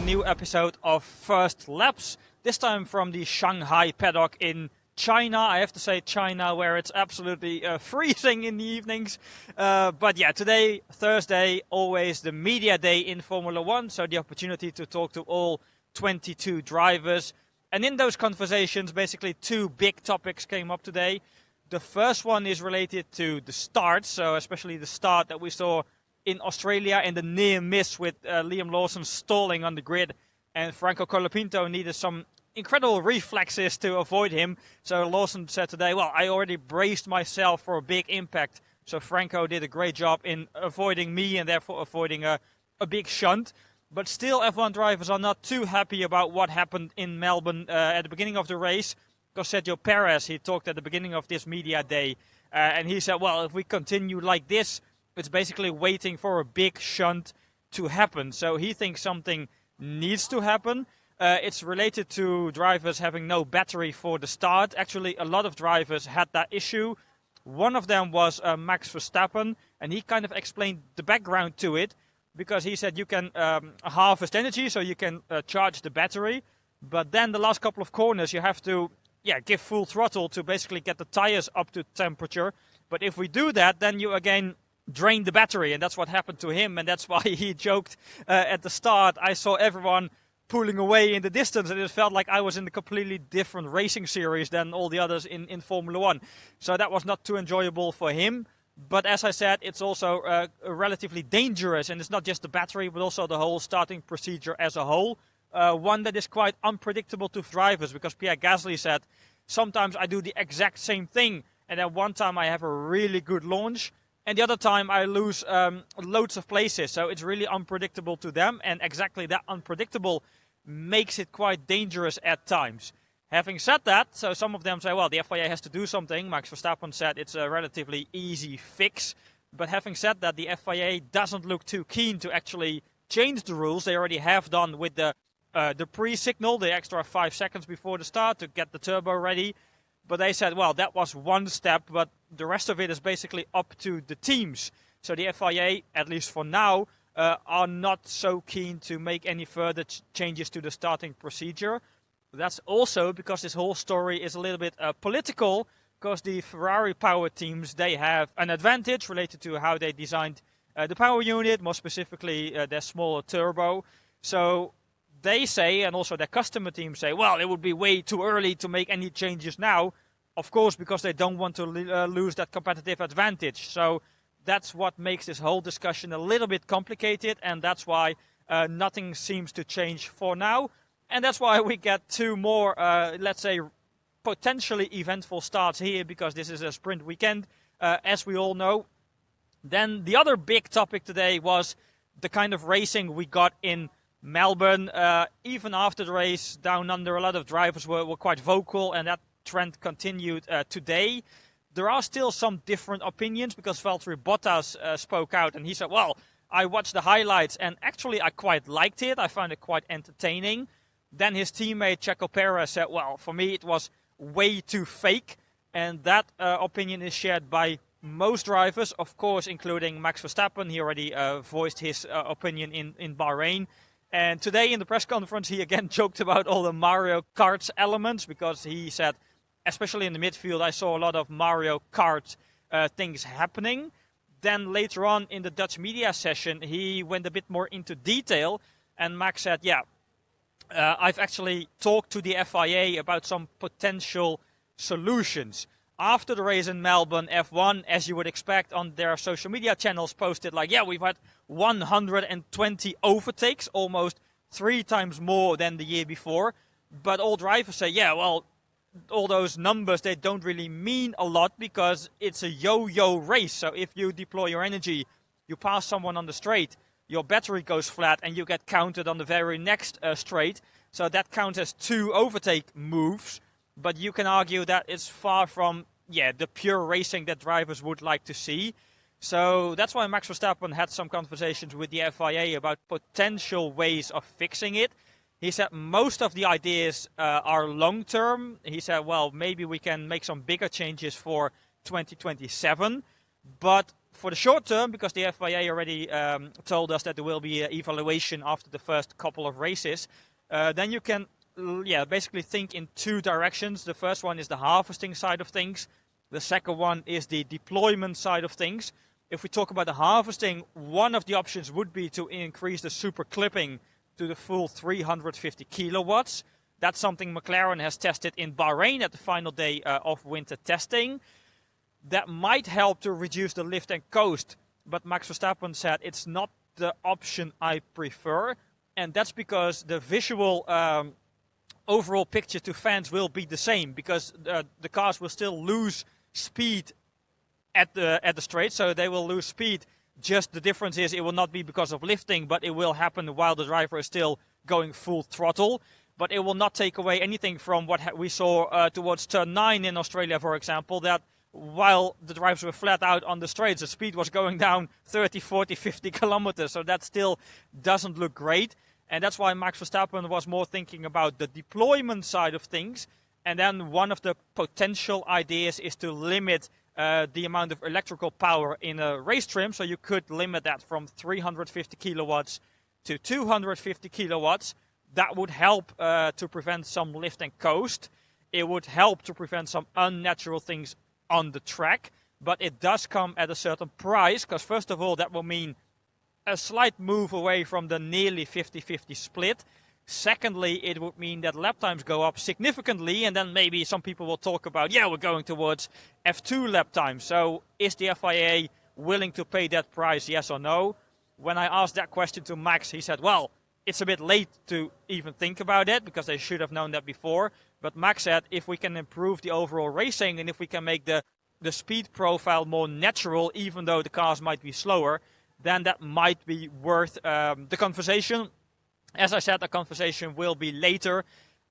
a new episode of First Laps, this time from the Shanghai paddock in China. I have to say China, where it's absolutely freezing in the evenings. But yeah, today, Thursday, always the media day in Formula 1, so the opportunity to talk to all 22 drivers. And in those conversations, basically two big topics came up today. The first one is related to the start, so especially the start that we saw in Australia and the near miss with Liam Lawson stalling on the grid, and Franco Colapinto needed some incredible reflexes to avoid him. So Lawson said today, well, I already braced myself for a big impact, so Franco did a great job in avoiding me and therefore avoiding a big shunt. But still, F1 drivers are not too happy about what happened in Melbourne at the beginning of the race. Because Sergio Perez, he talked at the beginning of this media day, and he said, well, if we continue like this, it's basically waiting for a big shunt to happen. So he thinks something needs to happen. It's related to drivers having no battery for the start. Actually, a lot of drivers had that issue. One of them was Max Verstappen, and he kind of explained the background to it, because he said you can harvest energy, so you can charge the battery, but then the last couple of corners you have to give full throttle to basically get the tires up to temperature. But if we do that, then you again drain the battery, and that's what happened to him, and that's why he joked at the start. I saw everyone pulling away in the distance, and it felt like I was in a completely different racing series than all the others in Formula 1. So that was not too enjoyable for him. But as I said, it's also relatively dangerous, and it's not just the battery, but also the whole starting procedure as a whole. One that is quite unpredictable to drivers, because Pierre Gasly said, sometimes I do the exact same thing, and then one time I have a really good launch, and the other time I lose loads of places. So it's really unpredictable to them, and exactly that unpredictable makes it quite dangerous at times. Having said that, so some of them say, well, the FIA has to do something. Max Verstappen said it's a relatively easy fix. But having said that, the FIA doesn't look too keen to actually change the rules. They already have done with the pre-signal, the extra 5 seconds before the start to get the turbo ready. But they said, well, that was one step, but the rest of it is basically up to the teams. So the FIA, at least for now, are not so keen to make any further changes to the starting procedure. That's also because this whole story is a little bit political, because the Ferrari power teams, they have an advantage related to how they designed the power unit, more specifically their smaller turbo. So they say, and also their customer teams say, well, it would be way too early to make any changes now. Of course, because they don't want to lose that competitive advantage. So that's what makes this whole discussion a little bit complicated, and that's why nothing seems to change for now. And that's why we get two more, let's say, potentially eventful starts here, because this is a sprint weekend, as we all know. Then the other big topic today was the kind of racing we got in Melbourne. Even after the race down under, a lot of drivers were quite vocal, and that trend continued today. There are still some different opinions, because Valtteri Bottas spoke out, and he said, well, I watched the highlights, and actually I quite liked it. I found it quite entertaining. Then his teammate Checo Perez said, well, for me it was way too fake. And that opinion is shared by most drivers, of course, including Max Verstappen. He already voiced his opinion in Bahrain. And today in the press conference, he again joked about all the Mario Kart elements, because he said, especially in the midfield, I saw a lot of Mario Kart things happening. Then later on in the Dutch media session, he went a bit more into detail. And Max said, yeah, I've actually talked to the FIA about some potential solutions. After the race in Melbourne, F1, as you would expect, on their social media channels posted like, yeah, we've had 120 overtakes, almost 3 times more than the year before. But all drivers say, yeah, well, all those numbers, they don't really mean a lot, because it's a yo-yo race. So if you deploy your energy, you pass someone on the straight, your battery goes flat, and you get counted on the very next straight. So that counts as 2 overtake moves. But you can argue that it's far from the pure racing that drivers would like to see. So that's why Max Verstappen had some conversations with the FIA about potential ways of fixing it. He said most of the ideas are long-term. He said, well, maybe we can make some bigger changes for 2027. But for the short term, because the FIA already told us that there will be an evaluation after the first couple of races, then you can basically think in two directions. The first one is the harvesting side of things. The second one is the deployment side of things. If we talk about the harvesting, one of the options would be to increase the super clipping to the full 350 kilowatts. That's something McLaren has tested in Bahrain at the final day of winter testing. That might help to reduce the lift and coast, but Max Verstappen said it's not the option I prefer, and that's because the visual overall picture to fans will be the same, because the cars will still lose speed at the straight, so they will lose speed. Just the difference is it will not be because of lifting, but it will happen while the driver is still going full throttle. But it will not take away anything from what we saw towards turn 9 in Australia, for example, that while the drivers were flat out on the straights, the speed was going down 30, 40, 50 kilometers. So that still doesn't look great. And that's why Max Verstappen was more thinking about the deployment side of things. And then one of the potential ideas is to limit the amount of electrical power in a race trim. So you could limit that from 350 kilowatts to 250 kilowatts. That would help to prevent some lift and coast. It would help to prevent some unnatural things on the track. But it does come at a certain price, because first of all, that will mean a slight move away from the nearly 50-50 split. Secondly, it would mean that lap times go up significantly, and then maybe some people will talk about, we're going towards F2 lap time. So is the FIA willing to pay that price, yes or no? When I asked that question to Max, he said, well, it's a bit late to even think about it, because they should have known that before. But Max said, if we can improve the overall racing, and if we can make the speed profile more natural, even though the cars might be slower, then that might be worth the conversation. As I said, the conversation will be later.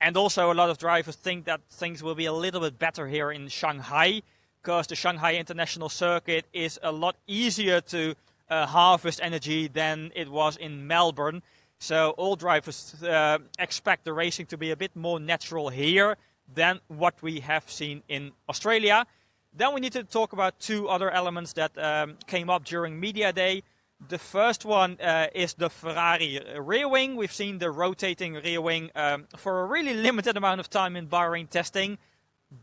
And also a lot of drivers think that things will be a little bit better here in Shanghai, because the Shanghai International Circuit is a lot easier to harvest energy than it was in Melbourne. So all drivers expect the racing to be a bit more natural here than what we have seen in Australia. Then we need to talk about two other elements that came up during Media Day. The first one is the Ferrari rear wing. We've seen the rotating rear wing for a really limited amount of time in Bahrain testing,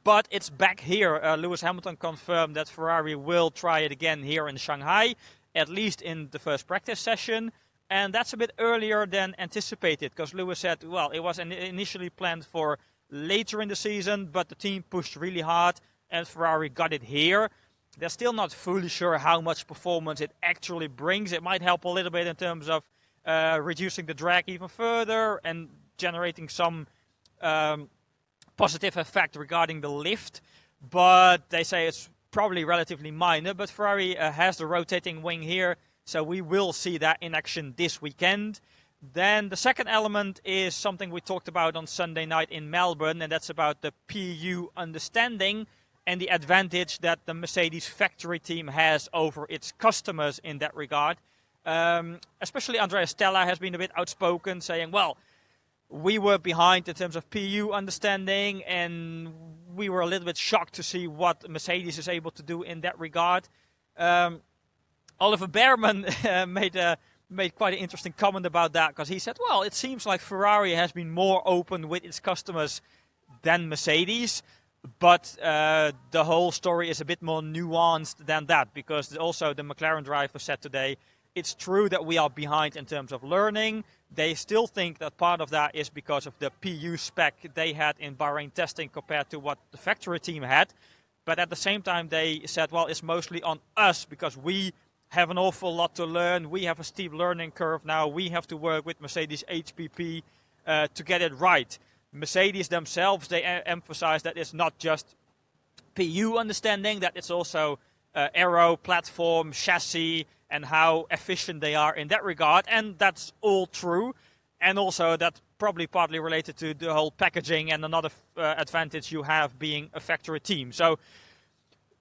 but it's back here. Lewis Hamilton confirmed that Ferrari will try it again here in Shanghai, at least in the first practice session, and that's a bit earlier than anticipated, because Lewis said, well, it was initially planned for later in the season, but the team pushed really hard and Ferrari got it here. They're still not fully sure how much performance it actually brings. It might help a little bit in terms of reducing the drag even further and generating some positive effect regarding the lift. But they say it's probably relatively minor. But Ferrari has the rotating wing here, so we will see that in action this weekend. Then the second element is something we talked about on Sunday night in Melbourne, and that's about the PU understanding and the advantage that the Mercedes factory team has over its customers in that regard. Especially Andrea Stella has been a bit outspoken, saying, well, we were behind in terms of PU understanding, and we were a little bit shocked to see what Mercedes is able to do in that regard. Oliver Behrman made quite an interesting comment about that, because he said, well, it seems like Ferrari has been more open with its customers than Mercedes. But the whole story is a bit more nuanced than that, because also the McLaren driver said today, it's true that we are behind in terms of learning. They still think that part of that is because of the PU spec they had in Bahrain testing compared to what the factory team had. But at the same time, they said, well, it's mostly on us, because we have an awful lot to learn. We have a steep learning curve now. We have to work with Mercedes HPP to get it right. Mercedes themselves, they emphasize that it's not just PU understanding, that it's also aero, platform, chassis, and how efficient they are in that regard. And that's all true. And also that's probably partly related to the whole packaging and another advantage you have being a factory team. So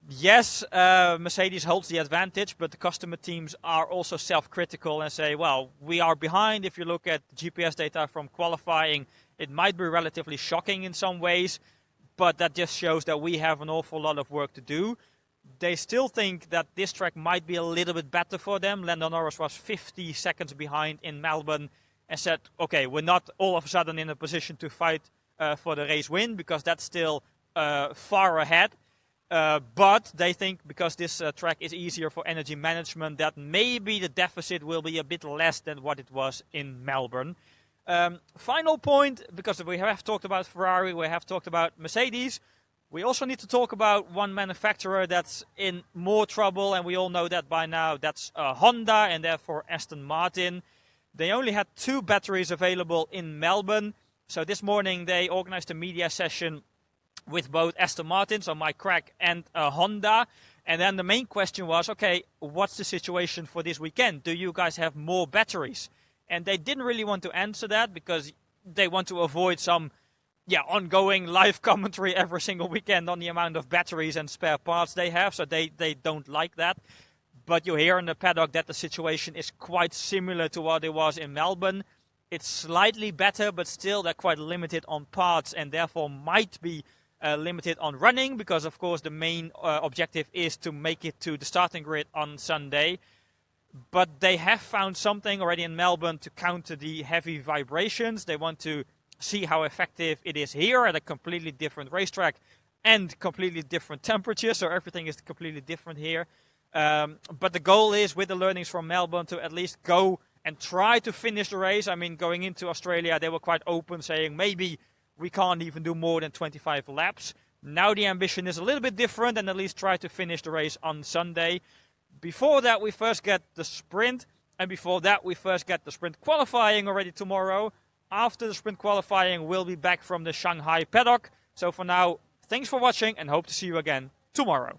yes, Mercedes holds the advantage, but the customer teams are also self-critical and say, well, we are behind. If you look at GPS data from qualifying, it might be relatively shocking in some ways, but that just shows that we have an awful lot of work to do. they still think that this track might be a little bit better for them. Lando Norris was 50 seconds behind in Melbourne and said, okay, we're not all of a sudden in a position to fight for the race win because that's still far ahead. But they think because this track is easier for energy management that maybe the deficit will be a bit less than what it was in Melbourne. Final point, because we have talked about Ferrari, we have talked about Mercedes. We also need to talk about one manufacturer that's in more trouble, and we all know that by now. That's Honda and therefore Aston Martin. They only had 2 batteries available in Melbourne. So this morning they organized a media session with both Aston Martin, so Mike Crack, and Honda. And then the main question was, okay, what's the situation for this weekend? Do you guys have more batteries? And they didn't really want to answer that because they want to avoid some ongoing live commentary every single weekend on the amount of batteries and spare parts they have. So they don't like that. But you hear in the paddock that the situation is quite similar to what it was in Melbourne. It's slightly better, but still they're quite limited on parts and therefore might be limited on running because, of course, the main objective is to make it to the starting grid on Sunday. But they have found something already in Melbourne to counter the heavy vibrations. They want to see how effective it is here at a completely different racetrack and completely different temperatures. So everything is completely different here. But the goal is, with the learnings from Melbourne, to at least go and try to finish the race. I mean, going into Australia, they were quite open, saying maybe we can't even do more than 25 laps. Now the ambition is a little bit different and at least try to finish the race on Sunday. Before that, we first get the sprint. And before that, we first get the sprint qualifying already tomorrow. After the sprint qualifying, we'll be back from the Shanghai paddock. So for now, thanks for watching and hope to see you again tomorrow.